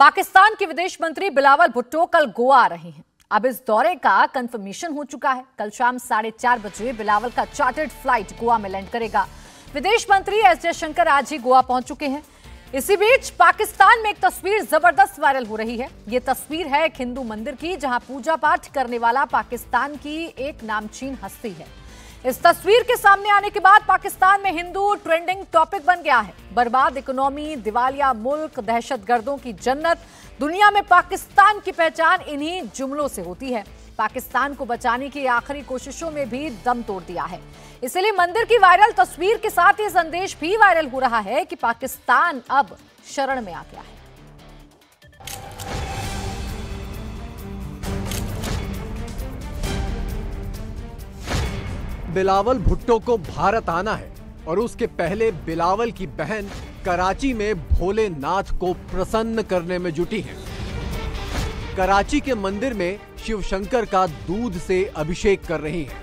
पाकिस्तान के विदेश मंत्री बिलावल भुट्टो कल गोवा आ रहे हैं। अब इस दौरे का कंफर्मेशन हो चुका है। कल शाम 4:30 बजे बिलावल का चार्टर्ड फ्लाइट गोवा में लैंड करेगा। विदेश मंत्री एस जयशंकर आज ही गोवा पहुंच चुके हैं। इसी बीच पाकिस्तान में एक तस्वीर जबरदस्त वायरल हो रही है। ये तस्वीर है एक हिंदू मंदिर की, जहां पूजा पाठ करने वाला पाकिस्तान की एक नामचीन हस्ती है। इस तस्वीर के सामने आने के बाद पाकिस्तान में हिंदू ट्रेंडिंग टॉपिक बन गया है। बर्बाद इकोनॉमी, दिवालिया मुल्क, दहशतगर्दों की जन्नत। दुनिया में पाकिस्तान की पहचान इन्हीं जुमलों से होती है। पाकिस्तान को बचाने की आखिरी कोशिशों में भी दम तोड़ दिया है। इसलिए मंदिर की वायरल तस्वीर के साथ ये संदेश भी वायरल हो रहा है कि पाकिस्तान अब शरण में आ गया है। बिलावल भुट्टो को भारत आना है और उसके पहले बिलावल की बहन कराची में भोलेनाथ को प्रसन्न करने में जुटी हैं। कराची के मंदिर में शिव शंकर का दूध से अभिषेक कर रही हैं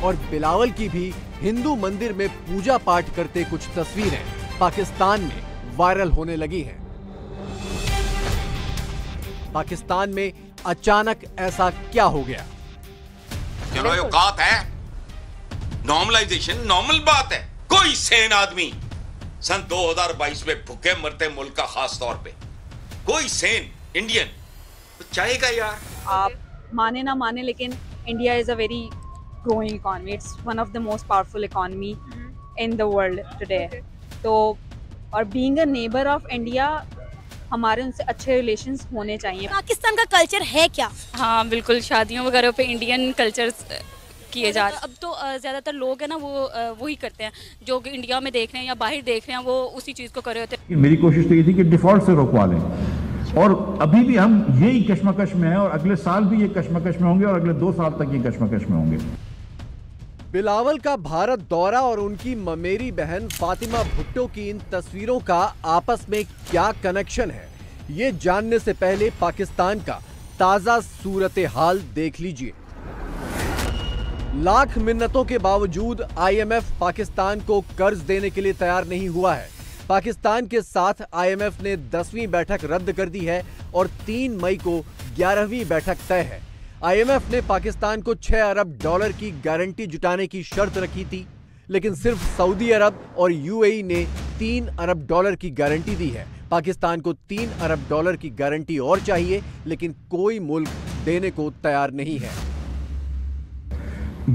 और बिलावल की भी हिंदू मंदिर में पूजा पाठ करते कुछ तस्वीरें पाकिस्तान में वायरल होने लगी हैं। पाकिस्तान में अचानक ऐसा क्या हो गया? चलो औकात है, नॉर्मलाइजेशन नॉर्मल बात है। कोई सेन आदमी सन 2022 में भूखे मरते मुल्क का खास तौर पे कोई सेन इंडियन तो चाहेगा यार। आप माने ना माने, लेकिन India is a very growing economy. It's one of the most powerful economy in the world today. तो और being a neighbour of India, हमारे उनसे अच्छे रिलेशंस होने चाहिए। पाकिस्तान का कल्चर है क्या? हाँ बिल्कुल, शादियों वगैरह पे इंडियन कल्चर किए जा रहे हैं। अब तो ज़्यादातर लोग हैं ना वो ही करते हैं, जो कि इंडिया में देख रहे हैं या बाहर देख रहे हैं, वो उसी चीज़ को कर रहे होते हैं। मेरी कोशिश तो ये थी कि डिफॉल्ट से रोकवा लें, और अभी भी हम यही कश्मकश में हैं और अगले साल भी ये कश्मकश में होंगे और अगले 2 साल तक ये कश्मकश में होंगे। बिलावल का भारत दौरा और उनकी ममेरी बहन फातिमा भुट्टो की इन तस्वीरों का आपस में क्या कनेक्शन है, ये जानने से पहले पाकिस्तान का ताजा सूरत हाल देख लीजिए। लाख मिन्नतों के बावजूद IMF पाकिस्तान को कर्ज देने के लिए तैयार नहीं हुआ है। पाकिस्तान के साथ IMF ने 10वीं बैठक रद्द कर दी है और 3 मई को 11वीं बैठक तय है। IMF ने पाकिस्तान को $6 अरब की गारंटी जुटाने की शर्त रखी थी, लेकिन सिर्फ सऊदी अरब और UAE ने $3 अरब की गारंटी दी है। पाकिस्तान को $3 अरब की गारंटी और चाहिए, लेकिन कोई मुल्क देने को तैयार नहीं है।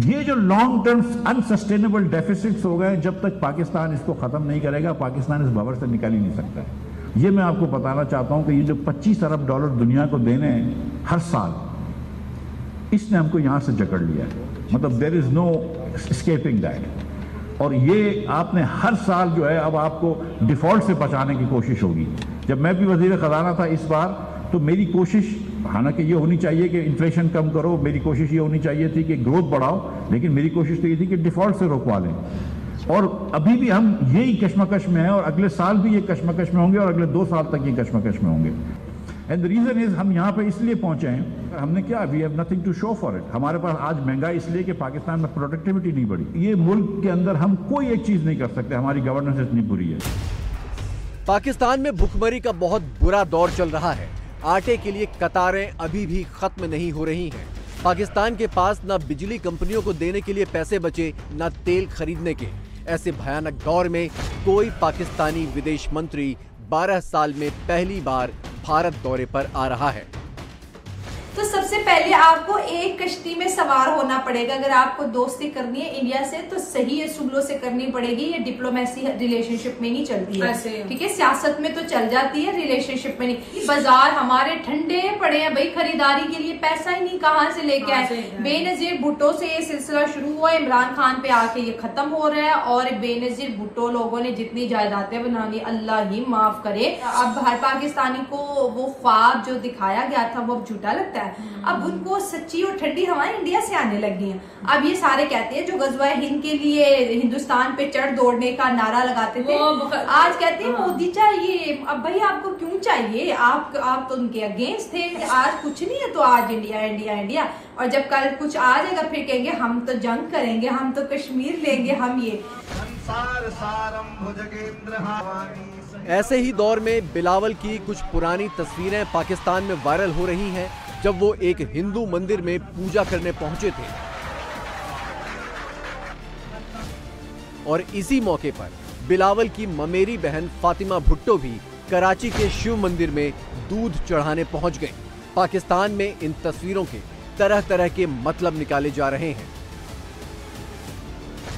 ये जो लॉन्ग टर्म अनसस्टेनेबल डेफिसिट्स हो गए, जब तक पाकिस्तान इसको खत्म नहीं करेगा, पाकिस्तान इस भंवर से निकल ही नहीं सकता है। ये मैं आपको बताना चाहता हूं कि ये जो $25 अरब दुनिया को देने हैं हर साल, इसने हमको यहां से जकड़ लिया है। मतलब there is no escaping that. और ये आपने हर साल जो है, अब आपको डिफॉल्ट से बचाने की कोशिश होगी। जब मैं भी वजीर खजाना था इस बार, तो मेरी कोशिश हालांकि ये होनी चाहिए कि इन्फ्लेशन कम करो, मेरी कोशिश ये होनी चाहिए थी कि ग्रोथ बढ़ाओ, लेकिन मेरी कोशिश तो ये थी कि डिफॉल्ट से रोकवा लें। और अभी भी हम यही कश्मकश में हैं और अगले साल भी ये कश्मकश में होंगे और अगले 2 साल तक ये कश्मकश में होंगे। एंड द रीजन इज, हम यहाँ पे इसलिए पहुंचे हैं, हमने क्या, we have nothing to show for it. हमारे पास आज महंगाई इसलिए कि पाकिस्तान में प्रोडक्टिविटी नहीं बढ़ी। ये मुल्क के अंदर हम कोई एक चीज नहीं कर सकते, हमारी गवर्नेंस इतनी बुरी है। पाकिस्तान में भुखमरी का बहुत बुरा दौर चल रहा है। आटे के लिए कतारें अभी भी खत्म नहीं हो रही हैं। पाकिस्तान के पास न बिजली कंपनियों को देने के लिए पैसे बचे, न तेल खरीदने के। ऐसे भयानक दौर में कोई पाकिस्तानी विदेश मंत्री 12 साल में पहली बार भारत दौरे पर आ रहा है। तो सबसे पहले आपको एक कश्ती में सवार होना पड़ेगा। अगर आपको दोस्ती करनी है इंडिया से, तो सही असूलों से करनी पड़ेगी। ये डिप्लोमेसी रिलेशनशिप में नहीं चलती है, ठीक है। सियासत में तो चल जाती है, रिलेशनशिप में नहीं। बाजार हमारे ठंडे पड़े हैं भाई, खरीदारी के लिए पैसा ही नहीं, कहाँ से लेके आए। बेनजीर भुट्टो से ये सिलसिला शुरू हुआ, इमरान खान पे आके ये खत्म हो रहा है। और बेनजीर भुट्टो लोगों ने जितनी जायदादें बना ली, अल्लाह ही माफ करे। अब हर पाकिस्तानी को वो ख्वाब जो दिखाया गया था वो अब झूठा लगता है। अब उनको सच्ची और ठंडी हवाएं इंडिया से आने लगी हैं। अब ये सारे कहते हैं जो गजवा हिंद के लिए हिंदुस्तान पे चढ़ दौड़ने का नारा लगाते थे, आज कहते हैं मोदी चाहिए। अब भाई आपको क्यों चाहिए? आप तो उनके अगेंस्ट थे। आज कुछ नहीं है तो आज इंडिया इंडिया इंडिया, और जब कल कुछ आ जाएगा फिर कहेंगे हम तो जंग करेंगे, हम तो कश्मीर लेंगे, हम ये। ऐसे ही दौर में बिलावल की कुछ पुरानी तस्वीरें पाकिस्तान में वायरल हो रही हैं, जब वो एक हिंदू मंदिर में पूजा करने पहुंचे थे और इसी मौके पर बिलावल की ममेरी बहन फातिमा भुट्टो भी कराची के शिव मंदिर में दूध चढ़ाने पहुंच गई। पाकिस्तान में इन तस्वीरों के तरह तरह के मतलब निकाले जा रहे हैं।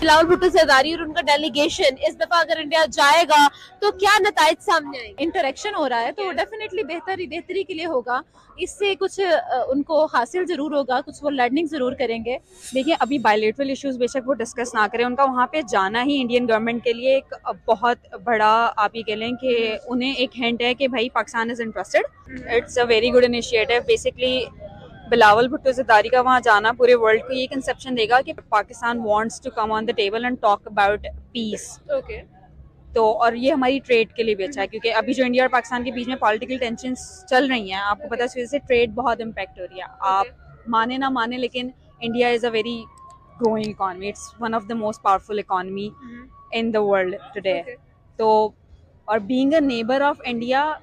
बिलावल भुट्टो ज़रदारी और उनका डेलीगेशन इस दफा अगर इंडिया जाएगा तो क्या नताइज सामने आएंगे? इंटरेक्शन हो रहा है तो डेफिनेटली बेहतरी के लिए होगा। इससे कुछ उनको हासिल जरूर होगा, कुछ वो लर्निंग जरूर करेंगे। देखिए, अभी बायलैटरल इश्यूज बेशक वो डिस्कस ना करें, उनका वहाँ पे जाना ही इंडियन गवर्नमेंट के लिए एक बहुत बड़ा, आप ये कह लें कि उन्हें एक हिंट है कि भाई Pakistan is interested. It's a very good initiative. Basically Bilawal Bhutto Zardari का वहाँ जाना पूरे वर्ल्ड को ये कंसेप्शन देगा कि Pakistan wants to come on the table and talk about peace. Okay. तो और ये हमारी ट्रेड के लिए भी अच्छा है, क्योंकि अभी जो इंडिया और पाकिस्तान के बीच में पॉलिटिकल टेंशन्स चल रही हैं, आपको पता है, इस वजह से ट्रेड बहुत इम्पैक्ट हो रही है। आप माने ना माने, लेकिन India is a very growing economy. It's one of the most powerful economy in the world today. तो और being a neighbour of India,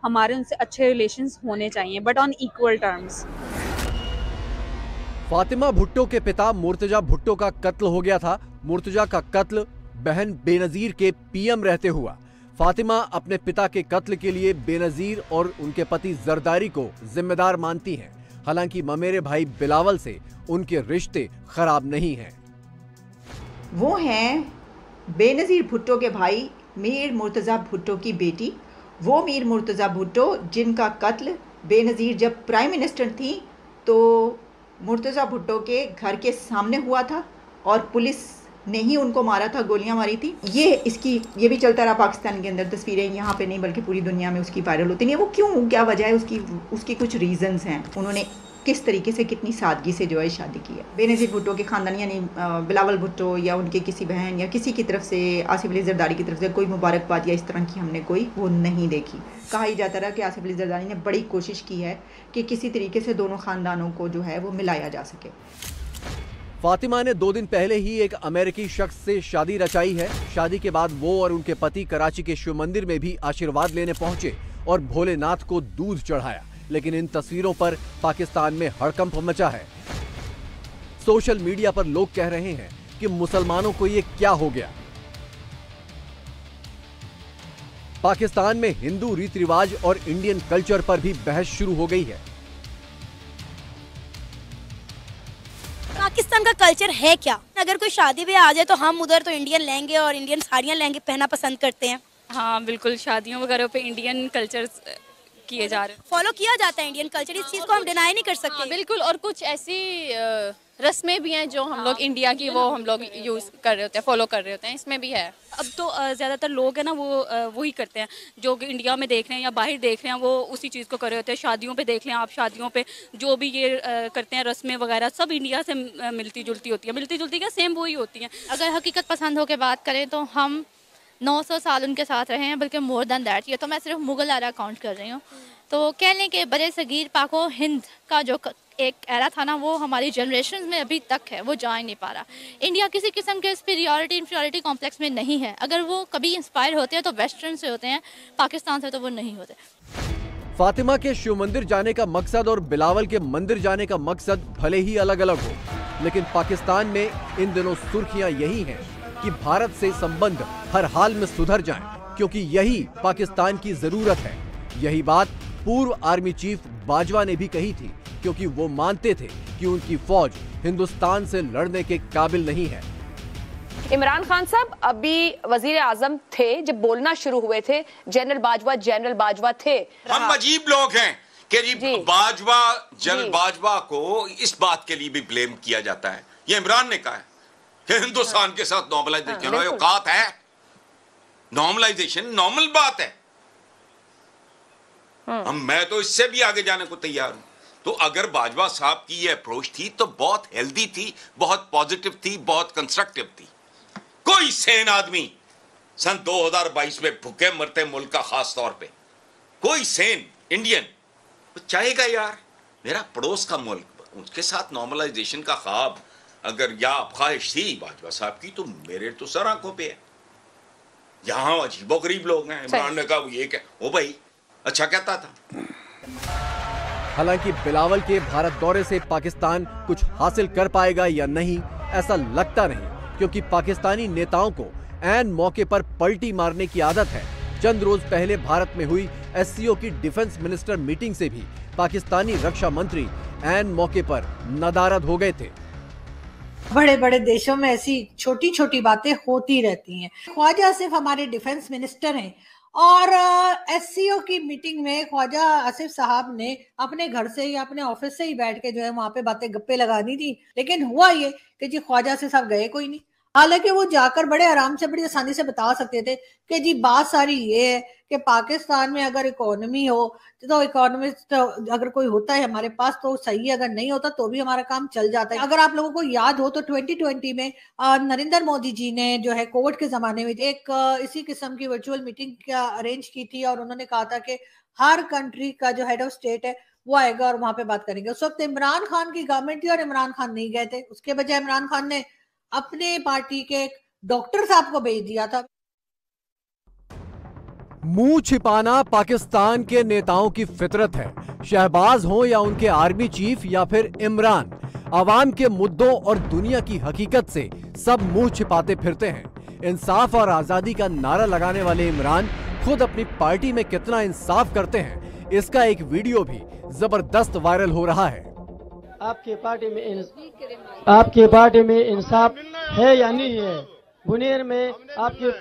हमारे उनसे अच्छे रिलेशंस होने चाहिए, but on equal terms. Fatima Bhutto के पिता मुर्तजा भुट्टो का कत्ल हो गया था। मुर्तजा का कत्ल बहन बेनजीर के पीएम रहते हुआ। फातिमा अपने पिता के कत्ल के लिए बेनजीर और उनके पति जरदारी को जिम्मेदार मानती हैं। हालांकि ममेरे भाई बिलावल से उनके रिश्ते खराब नहीं हैं। वो हैं बेनजीर भुट्टो के भाई मीर मुर्तजा भुट्टो की बेटी। वो मीर मुर्तजा भुट्टो जिनका कत्ल बेनजीर जब प्राइम मिनिस्टर थी तो मुर्तजा भुट्टो के घर के सामने हुआ था और पुलिस ने ही उनको मारा था, गोलियां मारी थी। ये भी चलता रहा पाकिस्तान के अंदर। तस्वीरें यहाँ पे नहीं बल्कि पूरी दुनिया में उसकी वायरल होती नहीं है। वो क्यों, क्या वजह है उसकी कुछ रीजंस हैं। उन्होंने किस तरीके से, कितनी सादगी से जो है शादी की है। बेनजीर भुट्टो के खानदान यानी बिलावल भुट्टो या उनके किसी बहन या किसी की तरफ से, आसिफ अली ज़रदारी की तरफ से कोई मुबारकबाद या इस तरह की हमने कोई वो नहीं देखी। कहा ही जाता रहा कि आसिफ अली ज़रदारी ने बड़ी कोशिश की है कि किसी तरीके से दोनों खानदानों को जो है वो मिलाया जा सके। फातिमा ने 2 दिन पहले ही एक अमेरिकी शख्स से शादी रचाई है। शादी के बाद वो और उनके पति कराची के शिव मंदिर में भी आशीर्वाद लेने पहुंचे और भोलेनाथ को दूध चढ़ाया। लेकिन इन तस्वीरों पर पाकिस्तान में हड़कंप मचा है। सोशल मीडिया पर लोग कह रहे हैं कि मुसलमानों को ये क्या हो गया। पाकिस्तान में हिंदू रीति रिवाज और इंडियन कल्चर पर भी बहस शुरू हो गई है। पाकिस्तान का कल्चर है क्या? अगर कोई शादी में आ जाए तो हम उधर तो इंडियन लहंगे और इंडियन साड़ियाँ लहंगे पहनना पसंद करते हैं। हाँ बिल्कुल, शादियों वगैरह पे इंडियन कल्चर किए जा रहे हैं, फॉलो किया जाता है इंडियन कल्चर। इस चीज़ को हम डिनाई नहीं कर सकते। हाँ, बिल्कुल। और कुछ ऐसी रस्में भी हैं जो हम लोग इंडिया की, वो हम लोग यूज़ कर रहे होते हैं, फॉलो कर रहे होते हैं, इसमें भी है। अब तो ज़्यादातर लोग हैं ना, वो ही करते हैं जो इंडिया में देख रहे हैं या बाहर देख रहे हैं, वो उसी चीज़ को कर रहे होते हैं। शादियों पे देख लें आप, शादियों पे जो भी ये करते हैं रस्में वगैरह, सब इंडिया से मिलती जुलती होती है। मिलती जुलती क्या, सेम वही होती हैं। अगर हकीकत पसंद होकर बात करें तो हम 900 साल उनके साथ रहे हैं, बल्कि मोर दैन दैट। ये तो मैं सिर्फ मुगल एरा काउंट कर रही हूँ। तो कह लें कि बड़े सगीर पाको हिंद का जो एक एरा था ना, वो हमारी जनरेशन में अभी तक है, वो जा ही नहीं पा रहा। इंडिया किसी किस्म के इंफीरियरिटी कॉम्प्लेक्स में नहीं है। अगर वो कभी इंस्पायर होते हैं तो वेस्टर्न से होते हैं, पाकिस्तान से तो वो नहीं होते। फातिमा के शिव मंदिर जाने का मकसद और बिलावल के मंदिर जाने का मकसद भले ही अलग अलग हो, लेकिन पाकिस्तान में इन दिनों सुर्खियां यही हैं कि भारत से संबंध हर हाल में सुधर जाएं, क्योंकि यही पाकिस्तान की जरूरत है। यही बात पूर्व आर्मी चीफ बाजवा ने भी कही थी, क्योंकि वो मानते थे कि उनकी फौज हिंदुस्तान से लड़ने के काबिल नहीं है। इमरान खान साहब अभी वजीर आजम थे जब बोलना शुरू हुए थे, जनरल बाजवा थे। हम अजीब लोग हैं कि जी बाजवा, जनरल बाजवा को इस बात के लिए भी ब्लेम किया जाता है। ये इमरान ने कहा है कि हिंदुस्तान के साथ नॉर्मलाइजेशन औकात है। नॉर्मलाइजेशन नॉर्मल बात है। मैं तो इससे भी आगे जाने को तैयार हूं। तो अगर बाजवा साहब की ये अप्रोच थी तो बहुत हेल्दी थी, बहुत पॉजिटिव थी, बहुत कंस्ट्रक्टिव थी। कोई सेन आदमी सन 2022 में भूखे मरते मुल्क का, खास तौर पे कोई सेन इंडियन तो चाहेगा यार मेरा पड़ोस का मुल्क, उसके साथ नॉर्मलाइजेशन का ख्वाब अगर या ख्वाहिश थी बाजवा साहब की, तो मेरे तो सर आंखों पे है। यहाँ अजीबोगरीब लोग हैं। इमरान ने कहा वो ये क्या, वो भाई अच्छा कहता था। हालांकि बिलावल के भारत दौरे से पाकिस्तान कुछ हासिल कर पाएगा या नहीं, ऐसा लगता नहीं, क्योंकि पाकिस्तानी नेताओं को ऐन मौके पर पलटी मारने की आदत है। चंद रोज पहले भारत में हुई एससीओ की डिफेंस मिनिस्टर मीटिंग से भी पाकिस्तानी रक्षा मंत्री ऐन मौके पर नदारद हो गए थे। बड़े बड़े देशों में ऐसी छोटी छोटी बातें होती रहती हैं। ख्वाजा आसिफ हमारे डिफेंस मिनिस्टर हैं और एससीओ की मीटिंग में ख्वाजा आसिफ साहब ने अपने घर से या अपने ऑफिस से ही बैठ के जो है वहां पे बातें गप्पे लगानी थी, लेकिन हुआ ये कि जी ख्वाजा आसिफ साहब गए कोई नहीं। हालांकि वो जाकर बड़े आराम से बड़ी आसानी से बता सकते थे कि जी बात सारी ये है कि पाकिस्तान में अगर इकोनॉमी हो तो इकोनॉमिस्ट अगर कोई होता है हमारे पास तो सही है, अगर नहीं होता तो भी हमारा काम चल जाता है। अगर आप लोगों को याद हो तो 2020 में नरेंद्र मोदी जी ने जो है कोविड के जमाने में एक इसी किस्म की वर्चुअल मीटिंग अरेंज की थी और उन्होंने कहा था कि हर कंट्री का जो हेड ऑफ स्टेट है वो आएगा और वहां पे बात करेंगे। उस वक्त इमरान खान की गवर्नमेंट थी और इमरान खान नहीं गए थे। उसके बजाय इमरान खान ने अपने पार्टी के एक डॉक्टर साहब को भेज दिया था। मुंह छिपाना पाकिस्तान के नेताओं की फितरत है। शहबाज हो या उनके आर्मी चीफ या फिर इमरान, आवाम के मुद्दों और दुनिया की हकीकत से सब मुंह छिपाते फिरते हैं। इंसाफ और आजादी का नारा लगाने वाले इमरान खुद अपनी पार्टी में कितना इंसाफ करते हैं, इसका एक वीडियो भी जबरदस्त वायरल हो रहा है। आपके पार्टी में इंसाफ है या नहीं है? बुनेर में आपके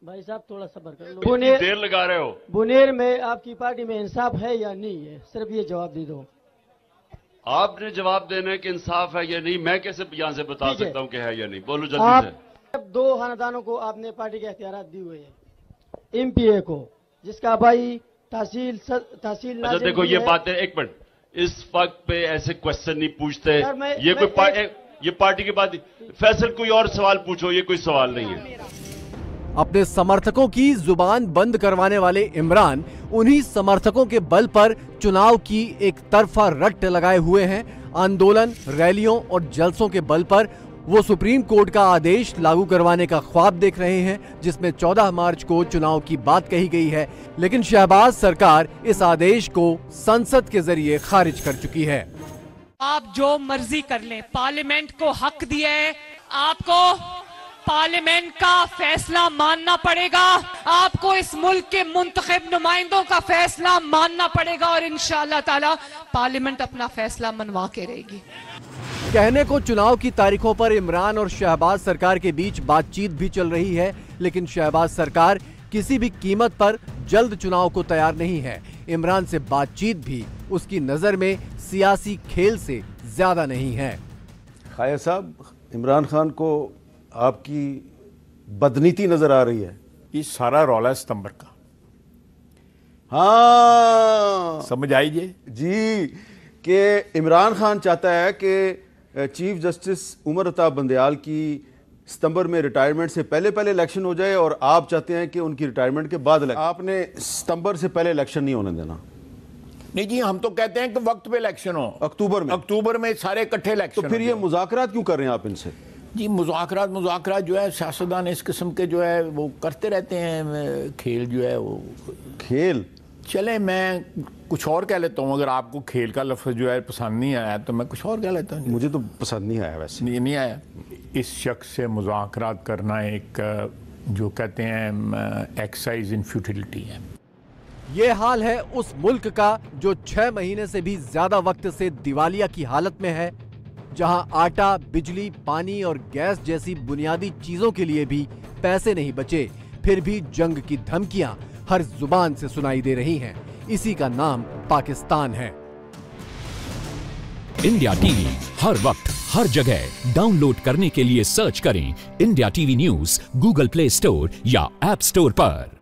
भाई साहब थोड़ा सब्र कर लो, बुनेर देर लगा रहे हो। बुनेर में आपकी पार्टी में इंसाफ है या नहीं है? सिर्फ ये जवाब दे दो। आपने जवाब देना है कि इंसाफ है या नहीं, मैं कैसे यहाँ से बता सकता हूँ कि है या नहीं? बोलो जल्दी से। 2 खानदानों को आपने पार्टी के इख्तियारात दी हुए हैं, एमपीए को, जिसका भाई तहसील अच्छा देखो ये बातें, एक मिनट, इस वक्त पे ऐसे क्वेश्चन नहीं पूछते। ये पार्टी की बात। फैसल कोई और सवाल पूछो, ये कोई सवाल नहीं है। अपने समर्थकों की जुबान बंद करवाने वाले इमरान उन्हीं समर्थकों के बल पर चुनाव की एक तरफा रट लगाए हुए हैं। आंदोलन, रैलियों और जलसों के बल पर वो सुप्रीम कोर्ट का आदेश लागू करवाने का ख्वाब देख रहे हैं, जिसमें 14 मार्च को चुनाव की बात कही गई है। लेकिन शहबाज सरकार इस आदेश को संसद के जरिए खारिज कर चुकी है। आप जो मर्जी कर लें, पार्लियामेंट को हक दिया है, आपको पार्लियामेंट का फैसला मानना पड़ेगा। आपको इस मुल्क के मुंतखब नुमाइंदों का फैसला मानना पड़ेगा और इंशाअल्लाह ताला पार्लियामेंट अपना फैसला मनवा के रहेगी। कहने को चुनाव की तारीखों पर इमरान और शहबाज सरकार के बीच बातचीत भी चल रही है, लेकिन शहबाज सरकार किसी भी कीमत पर जल्द चुनाव को तैयार नहीं है। इमरान से बातचीत भी उसकी नजर में सियासी खेल से ज्यादा नहीं है। खाया साहब, इमरान खान को आपकी बदनीति नजर आ रही है। ये सारा रौला सितंबर का। हाँ, समझ आइए जी कि इमरान खान चाहता है कि चीफ जस्टिस उमर अता बंदयाल की सितंबर में रिटायरमेंट से पहले इलेक्शन हो जाए, और आप चाहते हैं कि उनकी रिटायरमेंट के बाद। आपने सितंबर से पहले इलेक्शन नहीं होने देना। नहीं जी, हम तो कहते हैं कि वक्त पे इलेक्शन हो। अक्टूबर में सारे इकट्ठे इलेक्शन। तो फिर ये मुज़ाकरात क्यों कर रहे हैं आप इनसे? जी मुज़ाकरात जो है सियासतदान इस किस्म के जो है वो करते रहते हैं। खेल जो है वो खेल। चले मैं कुछ और कह लेता हूँ, अगर आपको खेल का लफ्ज़ जो है पसंद नहीं आया तो मैं कुछ और कह लेता हूँ। मुझे तो पसंद नहीं आया। वैसे नहीं आया। इस शख्स से मुज़ाकरात करना एक जो कहते हैं एक्सरसाइज इन फ्यूटिलिटी है। ये हाल है उस मुल्क का जो 6 महीने से भी ज्यादा वक्त से दिवालिया की हालत में है, जहां आटा, बिजली, पानी और गैस जैसी बुनियादी चीजों के लिए भी पैसे नहीं बचे। फिर भी जंग की धमकियां हर जुबान से सुनाई दे रही हैं। इसी का नाम पाकिस्तान है। इंडिया टीवी हर वक्त हर जगह डाउनलोड करने के लिए सर्च करें India TV news Google play store या ऐप स्टोर पर।